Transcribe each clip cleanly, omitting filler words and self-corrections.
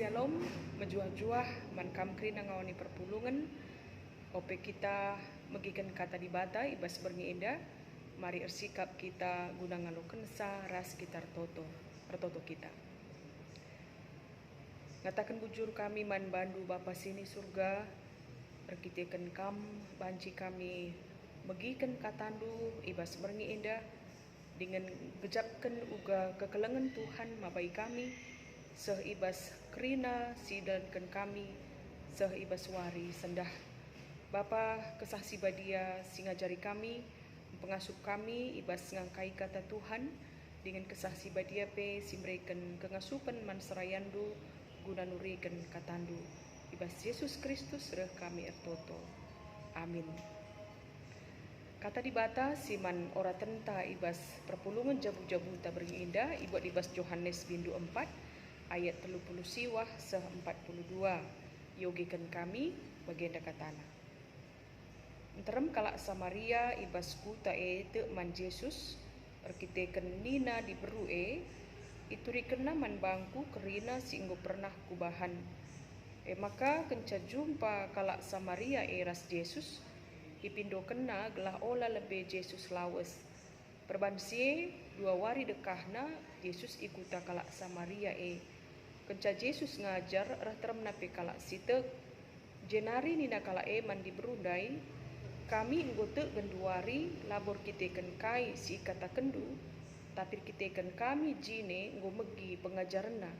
Shalom, menjuah-juah mankam krina ngawani perpulungan. Ope kita megikan kata di bata ibas berngi indah. Mari ersikap kita guna ngaloken sa ras kita retoto kita. Ngatakan bujur kami man bandu Bapa sini surga. Erkitekan kam banci kami megikan katandu ibas berngi indah. Dengan gejapkan uga kekelengan Tuhan mabai kami. Seh ibas krina sidankan kami, seh ibas wari sendah. Bapa kesah si badia singajari kami, pengasup kami ibas ngangkai kata Tuhan, dengan kesah si badia pe simberikan kengasupan man serayandu guna nurikan katandu. Ibas Yesus Kristus reh kami ertoto. Amin. Kata di bata siman ora tenta ibas perpulungan jabu-jabu tak berindah ibuat ibas Yohanes bindu 4 ayat 30 siwah seh 42 yogikan kami bagenda katana. Enterem kalak Samaria ibas kuta te man Yesus erkitekan nina di beru ituriken man bangku kerina singgo pernah kubahan. Maka kenca jumpa kalak Samaria ras Yesus ipindo kena gelah ola lebih Yesus lawas. Perbansie 2 wari dekahna Yesus ikuta kalak Samaria kenca Yesus ngajar rah terem nape kalak sitek jenari nina kalak man di berundai kami nggote genduari labor kitekan kai si kata kendu tapi kitekan kami jine nggo megi pengajarna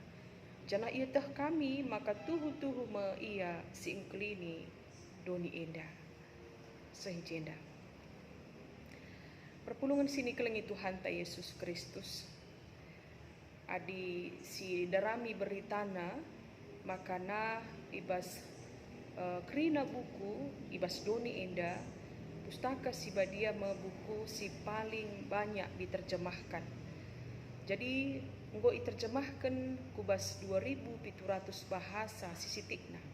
jana ia teh kami maka tuhu me ia si engkelini doni endah sehijenda. Perpulungan sini kelengi Tuhan ta Yesus Kristus. Adi si darami beritana makana ibas krina buku ibas doni enda pustaka si badia me buku si paling banyak diterjemahkan. Jadi nggo iterjemahkan kubas 2700 bahasa sisitikna.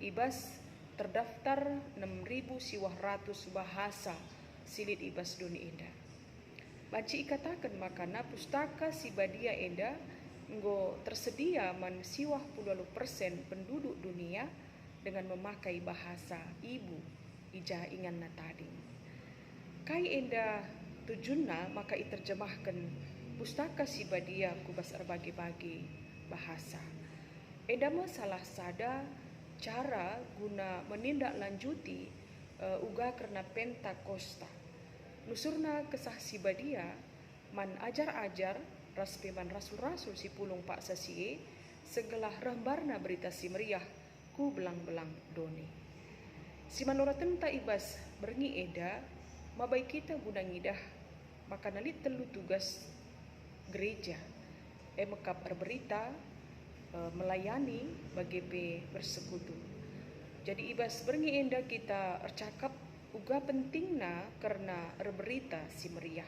Ibas terdaftar 6.100 bahasa silit ibas doni enda. Banci ikatakan makana pustaka si badia enda nggo tersedia man siwah 20% penduduk dunia dengan memakai bahasa ibu ija ingan na tadi. Kai enda tujunna maka iterjemahkan pustaka si badia kubas erbagi-bagi bahasa. Enda masalah sada cara guna menindaklanjuti uga karena Pentakosta. Nusurna kesah si badia man ajar-ajar raspeman rasul-rasul si pulung pak sasie segelah rambarna berita si meriah ku belang-belang doni. Si manora tenta ibas berngi eda mabai kita guna ngidah maka nalit telu tugas gereja mekap berberita melayani bagi bersekutu. Jadi ibas berngi enda kita ercakap uga pentingna karena berberita si meriah.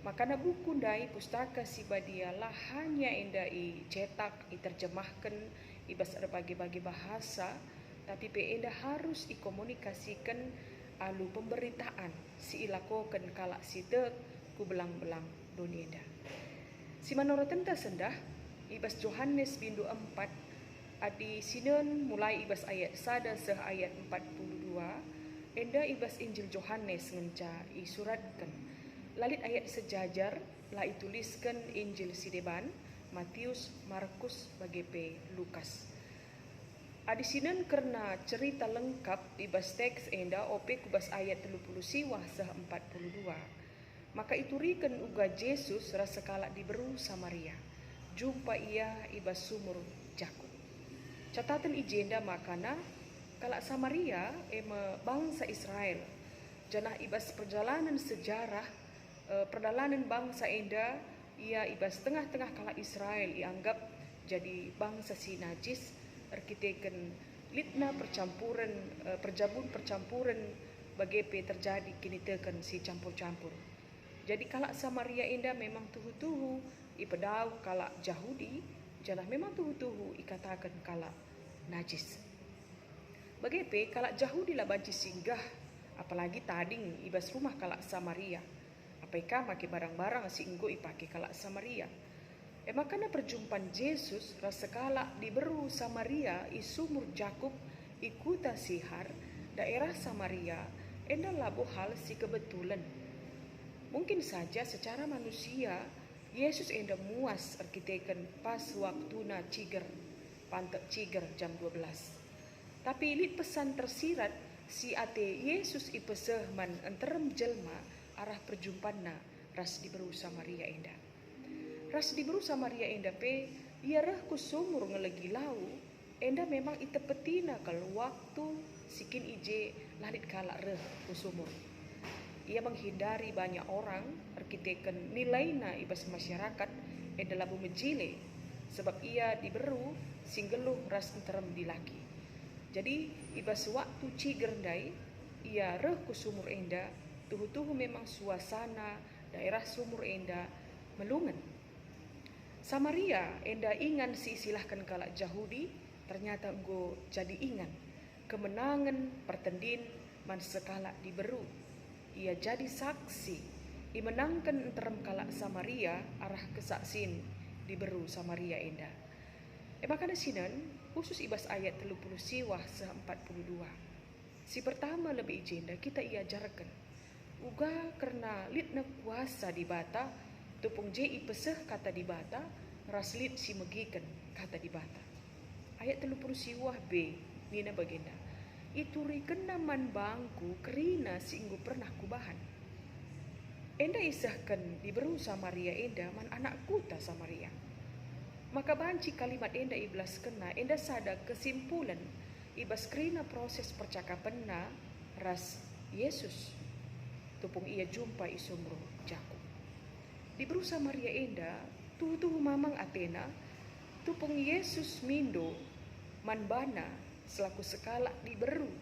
Makana buku ndai pustaka si badia lah hanya enda cetak, terjemahkan ibas erbagi-bagi bahasa, tapi pe enda harus ikomunikasikan alu pemberitaan si ilakokan kalak si dek ku belang-belang dunia enda. Si manora tenta sendah ibas Yohanes bindu 4 adi sinen mulai ibas ayat sada seh ayat 42 enda ibas Injil Yohanes ngenca isuratkan lalit ayat sejajar lah ituliskan Injil Sideban Matius Markus bagepe Lukas. Adi sinen karena cerita lengkap ibas teks enda ope kubas ayat 30 siwah seh 42 maka iturikan uga Yesus rasa kalak di beru Samaria jumpa ia ibas sumur Jakub. Catatan ijenda makana kalak Samaria bangsa Israel janah ibas perjalanan sejarah perjalanan bangsa enda ia ibas tengah-tengah kalak Israel ianggap jadi bangsa si najis erkitekan litna percampuran percampuran bagepe terjadi kini tekan si campur-campur. Jadi kalak Samaria enda memang tuhu-tuhu ipedau kalak Yahudi janah memang tuhu-tuhu ikatakan kalak najis. Bagepe kalak Yahudi lah banci singgah apalagi tading ibas rumah kalak Samaria. Apakah make barang-barang si inggo ipake kalak Samaria. Makana perjumpaan Yesus rasekala di beru Samaria i sumur Jakub ikuta sihar daerah Samaria enda labo hal si kebetulan. Mungkin saja secara manusia Yesus enda muas arkiteken pas waktuna ciger pantek ciger jam 12. Tapi lit pesan tersirat si ate Yesus i peseh man enterem jelma arah perjumpana ras di beru Samaria enda. Ras di beru Samaria enda pe ia reh ku sumur ngelegi lau enda memang ite petina kalau waktu sikin ije lalit kalak reh ku sumur. Ia menghindari banyak orang arkiteken nilainya ibas masyarakat enda labu mejile sebab ia diberu singgeluh ras enterem dilaki. Jadi ibas waktu cigerndai ia reh ku sumur enda tuhu-tuhu memang suasana daerah sumur enda melungan. Samaria enda ingan si silahkan kalak Yahudi ternyata enggo jadi ingan kemenangan pertendin man sekala diberu. Ia jadi saksi dimenangkan enterem kalak Samaria arah kesaksin diberu Samaria enda. Makana sinan khusus ibas ayat 30 siwah se-42. Si pertama lebih ijenda kita ia ajarkan. Uga karena litna kuasa di bata tupung je peseh kata di bata raslit si megikan kata di bata. Ayat 30 siwah B nina bagenda. Itu rikena man bangku kerina singgu pernah kubahan. Enda isahkan diberu Samaria enda man anak kuta Samaria. Maka banci kalimat enda iblas kena enda sada kesimpulan ibas kerina proses percakapan na ras Yesus tupung ia jumpa isumro Jakub. Diberu Samaria enda tuhu mamang Athena tupung Yesus mindo manbana selaku sekala diberu.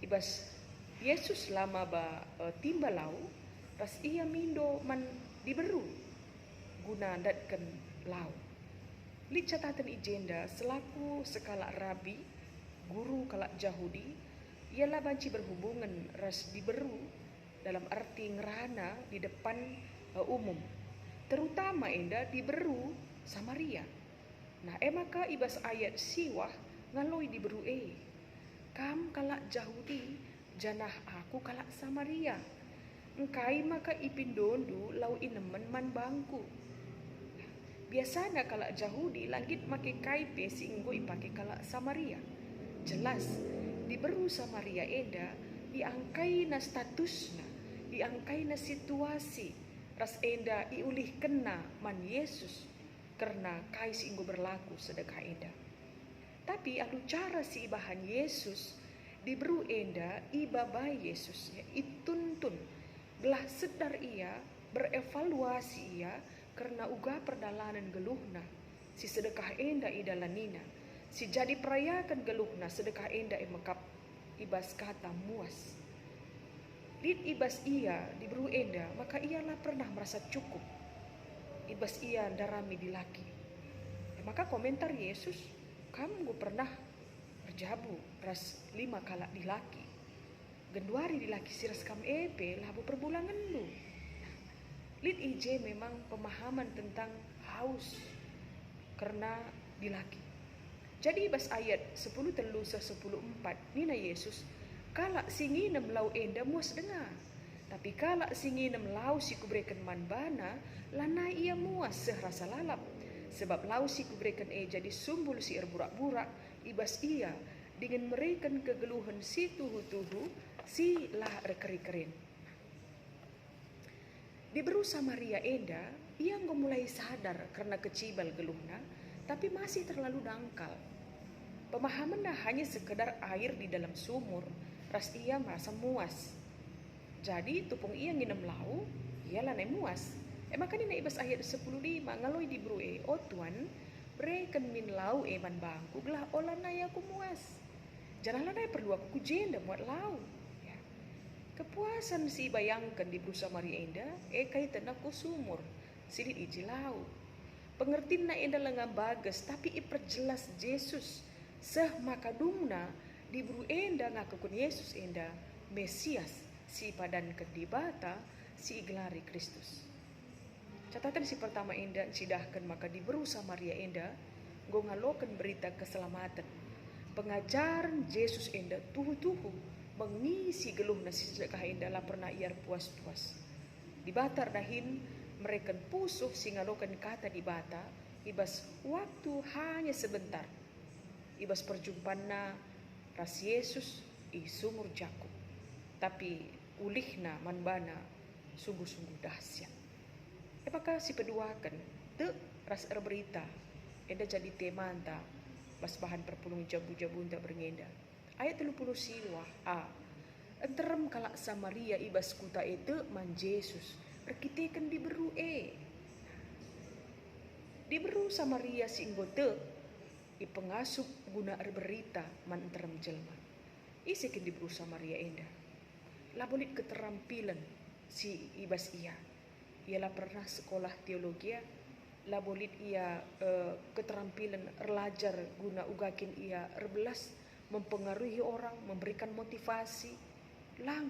Ibas Yesus lama ba timba lau ras ia mindo man diberu guna datkan lau. Li catatan ijenda selaku sekala rabi guru kalak Yahudi ialah banci berhubungan ras diberu dalam arti ngerana di depan umum terutama enda diberu Samaria. Nah maka ibas ayat siwah ngaloi diberu kam kalak Yahudi janah aku kalak Samaria engkai maka ipindondu lau inemen man bangku. Biasanya kalak Yahudi langit make kaipe singgo ipake kalak Samaria. Jelas diberu Samaria enda diangkai na statusna, diangkai na situasi ras enda iulih kena man Yesus karena kai singgo berlaku sedekah enda. Tapi alu cara si ibahan Yesus diberu enda ibaba Yesus ya ituntun belah sedar ia berevaluasi ia karena uga perdalanan geluhna si sedekah enda idalanina si jadi perayakan geluhna sedekah enda mekap ibas kata muas. Lid ibas ia diberu enda maka ialah pernah merasa cukup ibas ia darami dilaki. Maka komentar Yesus kamu gue pernah berjabu ras 5 kalak dilaki genduari dilaki siras kam labu perbulangan lu. Lid IJ memang pemahaman tentang haus karena dilaki. Jadi bas ayat 10 telu 10 4 nina Yesus kalak singinem lau enda muas dengar. Tapi kalak singinem lau si kubreken manbana lana ia muas sehrasa lalap. Sebab lau si kubreken jadi sumbul si erburak-burak ibas ia dengan mereken kegeluhan si tuhu-tuhu si lah rekeri-kerin. Diberu Samaria enda ia mulai sadar karena kecibal geluhna tapi masih terlalu dangkal. Pemahamannya hanya sekedar air di dalam sumur ras ia merasa muas. Jadi tupung ia nginem lau ia lanai muas. Maka nina ibas ayat 15 ngaloi diberu oh Tuan breken min lau man bangku gelah olana aku muas. Jangan lanai perlu aku kujenda muat lau. Kepuasan si bayangkan di berusaha Samaria enda kaitan aku sumur silit ijilau. Pengertian na enda lengan bagas tapi iperjelas Yesus seh makadumna di beru enda ngakakun Yesus enda Mesias si padan kedibata si iglari Kristus. Catatan si pertama enda sidahkan maka diberi Samaria enda nggo ngalokan berita keselamatan. Pengajaran Yesus enda tuhu-tuhu mengisi geluh nasi sedekah enda lah pernah iar puas-puas. Di batar dahin mereka pusuh singalokan kata di bata ibas waktu hanya sebentar. Ibas perjumpana ras Yesus sumur Jakub. Tapi ulihna manbana sungguh-sungguh dahsyat. Apakah si peduakan te ras berita enda jadi tema anta bas bahan perpulung jabu-jabu enta berngenda. Ayat 30 silwah enterem kalak Samaria ibas kuta itu man Yesus rekitekan diberu diberu Samaria si inggote pengasup guna berita man enterem jelma. Isikin diberu Samaria enda. Labolit keterampilan si ibas ialah pernah sekolah teologi, labolit ia keterampilan relajar guna ugakin ia rebelas mempengaruhi orang, memberikan motivasi lang.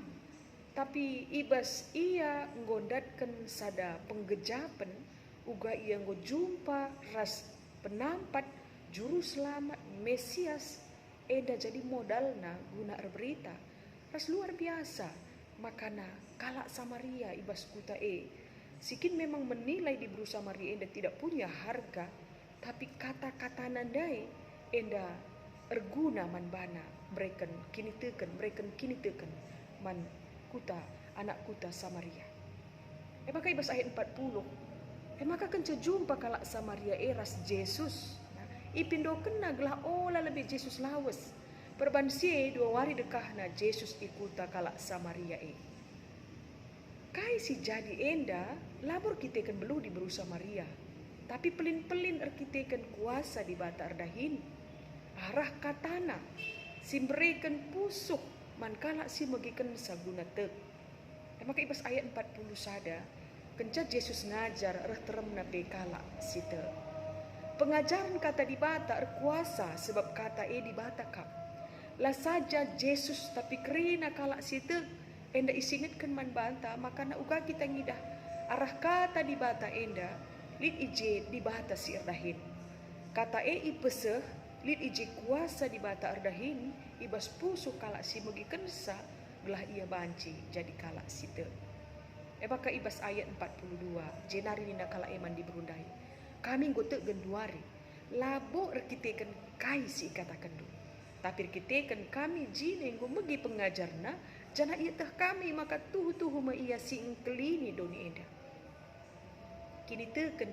Tapi ibas ia nggondatkan sada penggejapan uga ia nggo jumpa ras penampat juru selamat Mesias eda jadi modalna guna berita ras luar biasa. Makana kalak Samaria ibas kuta sikin memang menilai di berusaha Samaria enda tidak punya harga, tapi kata-kata nandai enda erguna man bana mereka kini teken man kuta anak kuta Samaria. Maka ibas ayat 40 maka kenca jumpa kalak Samaria ras Yesus ipindo kena gelah olah lebih Yesus lawas perbansi 2 hari dekahna Yesus ikuta kalak Samaria kai si jadi enda labor kita kan belum di berusaha Samaria tapi pelin-pelin kita kan kuasa di bata ardahin arah katana simberikan pusuk mankala si magikan saguna tek. Maka ibas ayat 40 sada kenca Yesus ngajar reh terem na bekala site. Pengajaran kata di bata kuasa sebab kata di bata kap. Lah saja Yesus tapi kerina kala site enda isingitkan man banta maka na uga kita ngidah arah kata di bata enda lid ije di bata si erdahin. Kata ipeseh lid ije kuasa di bata erdahin ibas pusu kala si megi kensa gelah ia banci jadi kala site. Maka ibas ayat 42 jenari nina kala eman di berundai. Kami gotek genduari labo rekitekan kai si katakan du. Tapi rekitekan kami jine nggo megi pengajarna jana ia teh kami maka tuhu-tuhu ma ia si ingkelini doni enda. Kini teken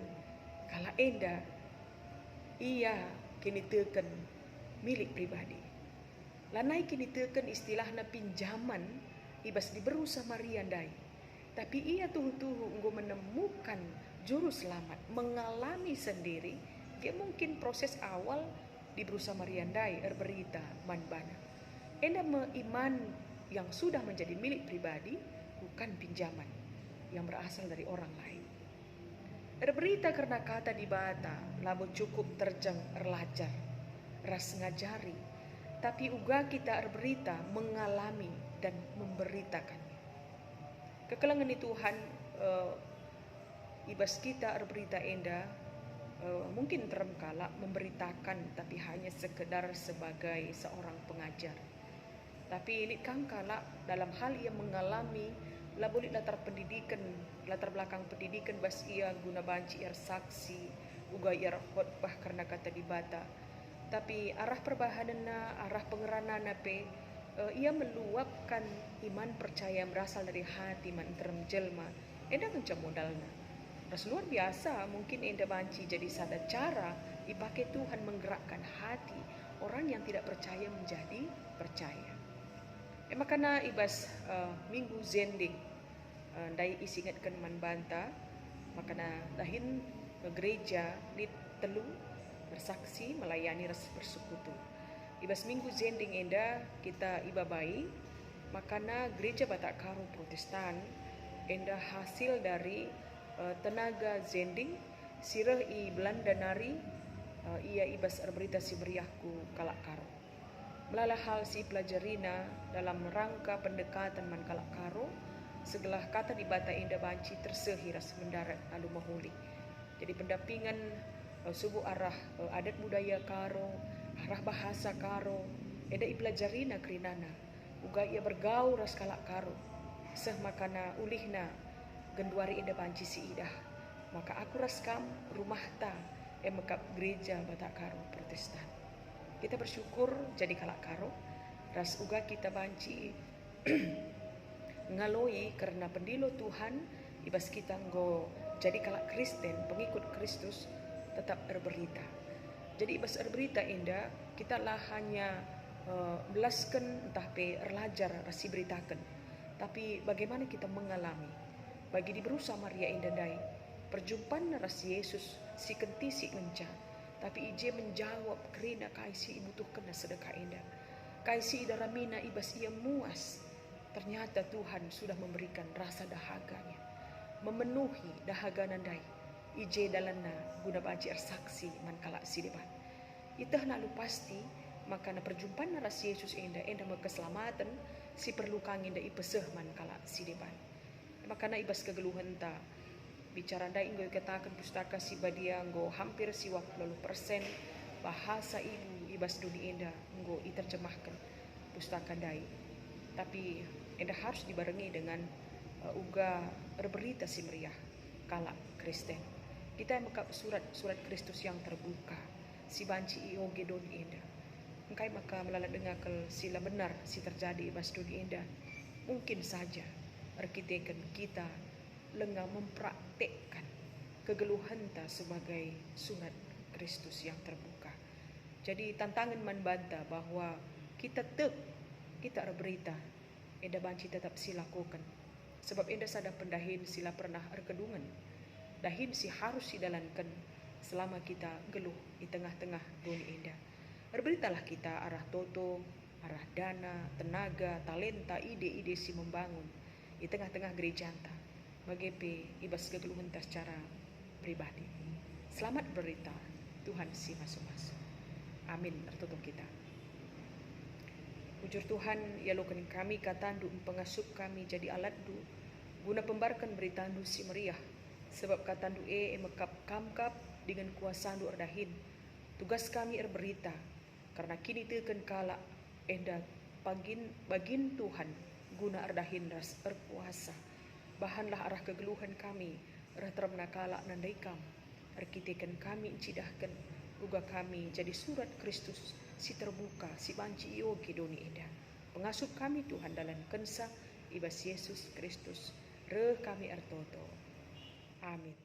kala enda ia kini teken milik pribadi. Lanai kini teken istilahna pinjaman ibas diberu Samaria dai. Tapi ia tuhu-tuhu nggo menemukan juru selamat, mengalami sendiri dia mungkin proses awal diberu Samaria dai berita manbana. Enda iman yang sudah menjadi milik pribadi bukan pinjaman yang berasal dari orang lain. Berita karena kata di bata labo cukup terjang erlajar ras ngajari tapi uga kita berita mengalami dan memberitakannya. Kekelangan di Tuhan ibas kita berita enda mungkin terem kala memberitakan tapi hanya sekedar sebagai seorang pengajar. Tapi ini kang kala dalam hal yang mengalami labolit latar belakang pendidikan bas ia guna banci ia saksi uga ia khotbah karena kata di bata. Tapi arah perbahanana arah pengeranana ia meluapkan iman percaya yang berasal dari hati man terem jelma enda kencam modalna ras luar biasa. Mungkin enda banci jadi sada cara dipakai Tuhan menggerakkan hati orang yang tidak percaya menjadi percaya. Makana ibas minggu zending dai isingatkan man banta makana dahin gereja di telu bersaksi melayani ras bersekutu. Ibas minggu zending enda kita ibabai makana gereja Batak Karo Protestan enda hasil dari tenaga zending sirah i Belanda nari ia ibas berita si beriahku kalak karo. Melala hal si pelajarina dalam rangka pendekatan man kalak karo segala kata di bata inda banci tersehiras mendarat lalu mahuli. Jadi pendampingan subuh arah adat budaya karo, arah bahasa karo, eda ipelajari na krinana, uga ia bergaul ras kalak karo, seh makana ulihna genduari inda banci si idah. Maka aku raskam rumah ta mekap gereja batak karo Protestan. Kita bersyukur jadi kalak karo, ras uga kita banci ngaloi karena pendilo Tuhan ibas kita nggo jadi kalak Kristen pengikut Kristus tetap berberita. Jadi ibas berberita indah kita lah hanya belaskan entah pe erlajar rasi beritakan, tapi bagaimana kita mengalami bagi di berusaha Maria indah dai perjumpaan rasi Yesus si kenti si ngenca, tapi ije menjawab kerina kaisi ibutuhkan sedekah indah kaisi daramina ibas ia muas. Ternyata Tuhan sudah memberikan rasa dahaganya, memenuhi dahaga nandai ije dalana guna baji saksi man kalak si depan. Itah nalu pasti maka na perjumpaan ras Yesus enda keselamatan si perlu kangin da ipeseh man kalak si depan. Maka na ibas kegeluhan ta bicara da inggo katakan pustaka si badia nggo hampir si 80% bahasa ibu ibas dunia enda nggo iterjemahkan pustaka dai. Tapi enda harus dibarengi dengan uga berberita si meriah kalak Kristen. Kita mekap surat Kristus yang terbuka si banci ioge doni enda. Engkai maka melalat dengar sila benar si terjadi ibas doni enda. Mungkin saja arkiteken kita lengah mempraktekkan kegeluhan ta sebagai surat Kristus yang terbuka. Jadi tantangan manbanta bahwa kita berberita enda banci tetap silakukan. Sebab enda sadar pendahin sila pernah erkedungan. Dahin si harus sidalankan selama kita geluh di tengah-tengah dunia enda. Berberitalah kita arah toto, arah dana, tenaga, talenta, ide-ide si membangun di tengah-tengah gereja anta. Bagepe ibas kegeluhan ta secara pribadi. Selamat berita, Tuhan si masuk-masuk. Amin. Tertutup kita. Ujur Tuhan, ya lokan kami katandu pengasup kami jadi alat du guna pembarkan berita du si meriah. Sebab katandu mekap kamkap dengan kuasa du erdahin. Tugas kami berita karena kini teken kala enda bagin Tuhan guna erdahin ras erkuasa. Bahanlah arah kegeluhan kami arah termena kala nandaikam. Arkiteken kami incidahkan uga kami jadi surat Kristus si terbuka si banci ioge doni eda. Pengasup kami Tuhan dalam kensa ibas Yesus Kristus re kami ertoto. Amin.